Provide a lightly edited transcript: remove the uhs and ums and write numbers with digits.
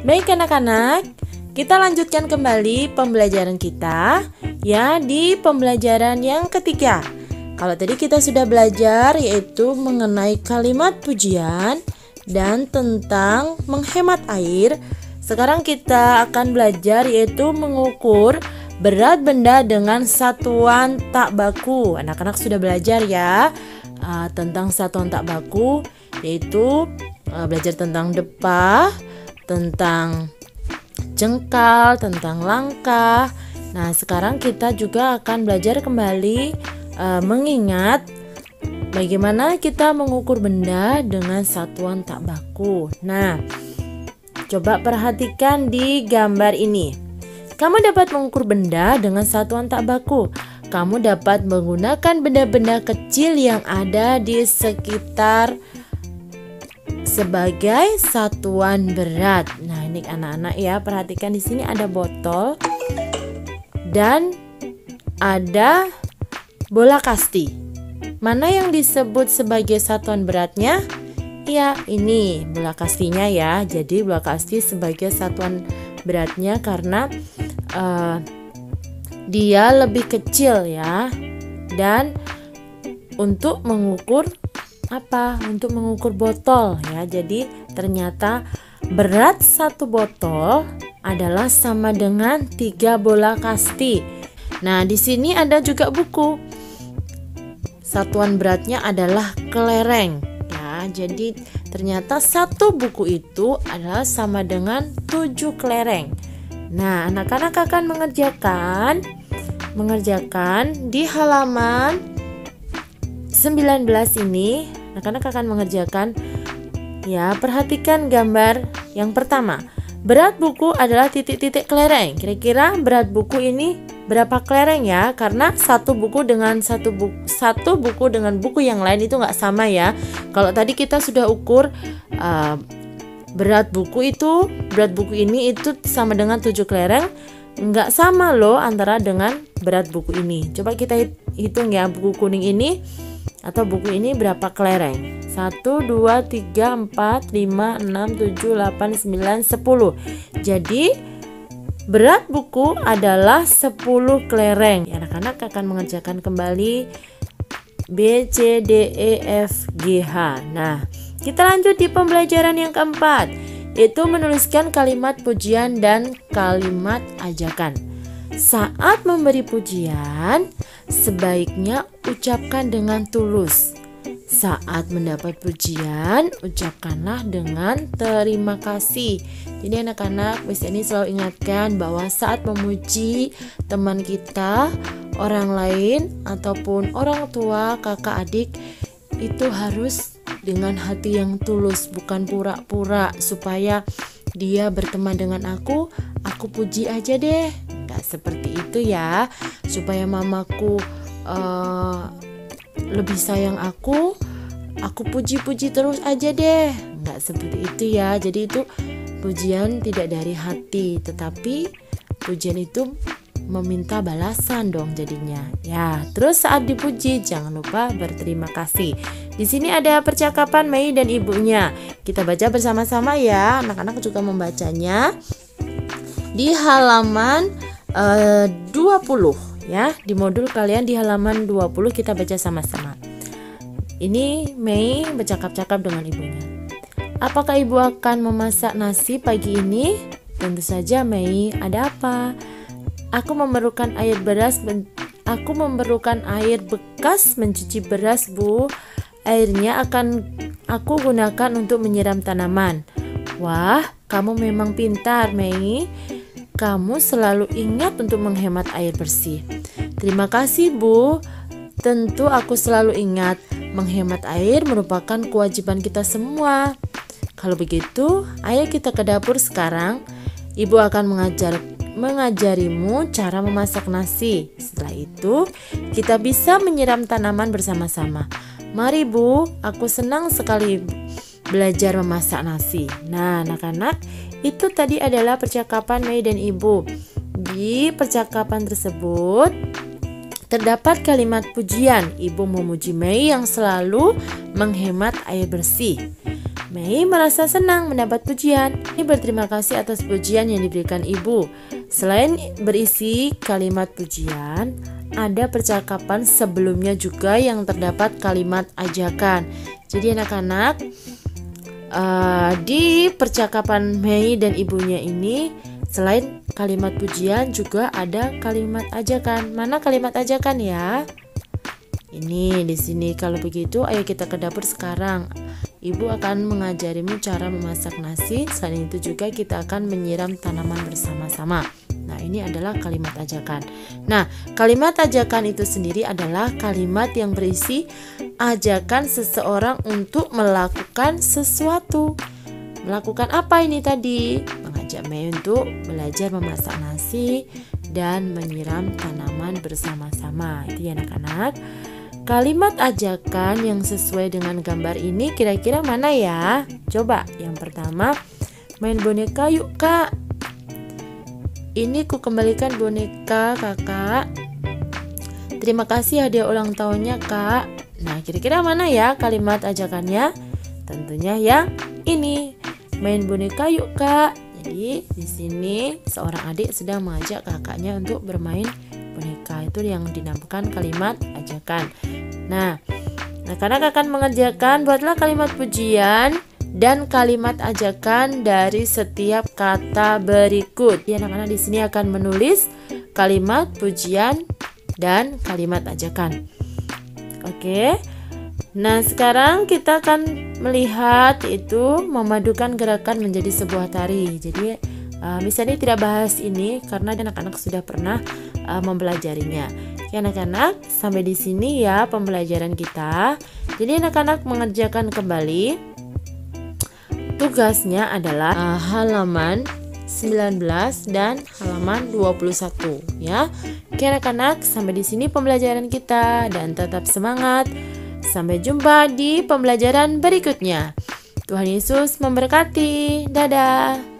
Baik anak-anak, kita lanjutkan kembali pembelajaran kita ya di pembelajaran yang ketiga. Kalau tadi kita sudah belajar yaitu mengenai kalimat pujian dan tentang menghemat air. Sekarang kita akan belajar yaitu mengukur berat benda dengan satuan tak baku. Anak-anak sudah belajar ya tentang satuan tak baku, yaitu belajar tentang depah, tentang jengkal, tentang langkah. Nah, sekarang kita juga akan belajar kembali mengingat bagaimana kita mengukur benda dengan satuan tak baku. Nah, coba perhatikan di gambar ini. Kamu dapat mengukur benda dengan satuan tak baku. Kamu dapat menggunakan benda-benda kecil yang ada di sekitar sebagai satuan berat. Nah, ini anak-anak ya, perhatikan di sini ada botol dan ada bola kasti. Mana yang disebut sebagai satuan beratnya? Ya, ini bola kastinya ya. Jadi bola kasti sebagai satuan beratnya karena dia lebih kecil ya. Dan untuk mengukur apa? Untuk mengukur botol ya. Jadi ternyata berat satu botol adalah sama dengan 3 bola kasti. Nah, di sini ada juga buku. Satuan beratnya adalah kelereng ya. Jadi ternyata satu buku itu adalah sama dengan 7 kelereng. Nah, anak-anak akan mengerjakan di halaman 19 ini. Anak-anak akan mengerjakan ya, perhatikan gambar yang pertama. Berat buku adalah titik-titik kelereng. Kira-kira berat buku ini berapa kelereng ya? Karena satu buku dengan buku yang lain itu nggak sama ya. Kalau tadi kita sudah ukur berat buku ini itu sama dengan 7 kelereng, nggak sama loh antara dengan berat buku ini. Coba kita hitung ya, buku kuning ini atau buku ini berapa kelereng? 1, 2, 3, 4, 5, 6, 7, 8, 9, 10. Jadi berat buku adalah 10 kelereng. Anak-anak akan mengerjakan kembali B, C, D, E, F, G, H. Nah, kita lanjut di pembelajaran yang keempat, yaitu menuliskan kalimat pujian dan kalimat ajakan. Saat memberi pujian, sebaiknya ucapkan dengan tulus. Saat mendapat pujian, ucapkanlah dengan terima kasih. Jadi anak-anak, Miss ini selalu ingatkan bahwa saat memuji teman kita, orang lain, ataupun orang tua, kakak, adik, itu harus dengan hati yang tulus, bukan pura-pura supaya dia berteman dengan aku puji aja deh. Nggak seperti itu ya, supaya mamaku lebih sayang aku puji-puji terus aja deh. Nggak seperti itu ya. Jadi itu pujian tidak dari hati, tetapi pujian itu meminta balasan dong jadinya. Ya, terus saat dipuji jangan lupa berterima kasih. Di sini ada percakapan Mei dan ibunya. Kita baca bersama-sama ya. Anak-anak juga membacanya di halaman 20 ya. Di modul kalian di halaman 20 kita baca sama-sama. Ini Mei bercakap-cakap dengan ibunya. Apakah ibu akan memasak nasi pagi ini? Tentu saja Mei, ada apa? Aku memerlukan air bekas mencuci beras, Bu. Airnya akan aku gunakan untuk menyiram tanaman. Wah, kamu memang pintar, Mei. Kamu selalu ingat untuk menghemat air bersih. Terima kasih, Bu. Tentu aku selalu ingat. Menghemat air merupakan kewajiban kita semua. Kalau begitu, ayo kita ke dapur sekarang. Ibu akan mengajarimu cara memasak nasi. Setelah itu, kita bisa menyiram tanaman bersama-sama. Mari Bu, aku senang sekali belajar memasak nasi. Nah, anak-anak, itu tadi adalah percakapan Mei dan Ibu. Di percakapan tersebut terdapat kalimat pujian. Ibu memuji Mei yang selalu menghemat air bersih. Mei merasa senang mendapat pujian. Mei berterima kasih atas pujian yang diberikan ibu. Selain berisi kalimat pujian, ada percakapan sebelumnya juga yang terdapat kalimat ajakan. Jadi anak-anak, di percakapan Mei dan ibunya ini, selain kalimat pujian juga ada kalimat ajakan. Mana kalimat ajakan ya? Ini di sini. Kalau begitu, ayo kita ke dapur sekarang. Ibu akan mengajarimu cara memasak nasi. Selain itu juga kita akan menyiram tanaman bersama-sama. Nah, ini adalah kalimat ajakan. Nah, kalimat ajakan itu sendiri adalah kalimat yang berisi ajakan seseorang untuk melakukan sesuatu. Melakukan apa ini tadi? Mengajak Mei untuk belajar memasak nasi dan menyiram tanaman bersama-sama. Itu ya anak-anak. Kalimat ajakan yang sesuai dengan gambar ini kira-kira mana ya? Coba yang pertama, main boneka yuk kak. Ini ku kembalikan boneka kakak. Terima kasih hadiah ulang tahunnya kak. Nah, kira-kira mana ya kalimat ajakannya? Tentunya yang ini. Main boneka yuk kak. Jadi di sini seorang adik sedang mengajak kakaknya untuk bermain boneka. Itu yang dinamakan kalimat ajakan. Nah, anak-anak akan mengerjakan, buatlah kalimat pujian dan kalimat ajakan dari setiap kata berikut. Ya, anak-anak di sini akan menulis kalimat pujian dan kalimat ajakan. Oke. Nah, sekarang kita akan melihat itu memadukan gerakan menjadi sebuah tari. Jadi, misalnya tidak bahas ini karena anak-anak sudah pernah mempelajarinya. Ya, anak-anak, sampai di sini ya pembelajaran kita. Jadi, anak-anak mengerjakan kembali. Tugasnya adalah halaman 19 dan halaman 21 ya. Oke anak-anak, sampai di sini pembelajaran kita dan tetap semangat. Sampai jumpa di pembelajaran berikutnya. Tuhan Yesus memberkati. Dadah.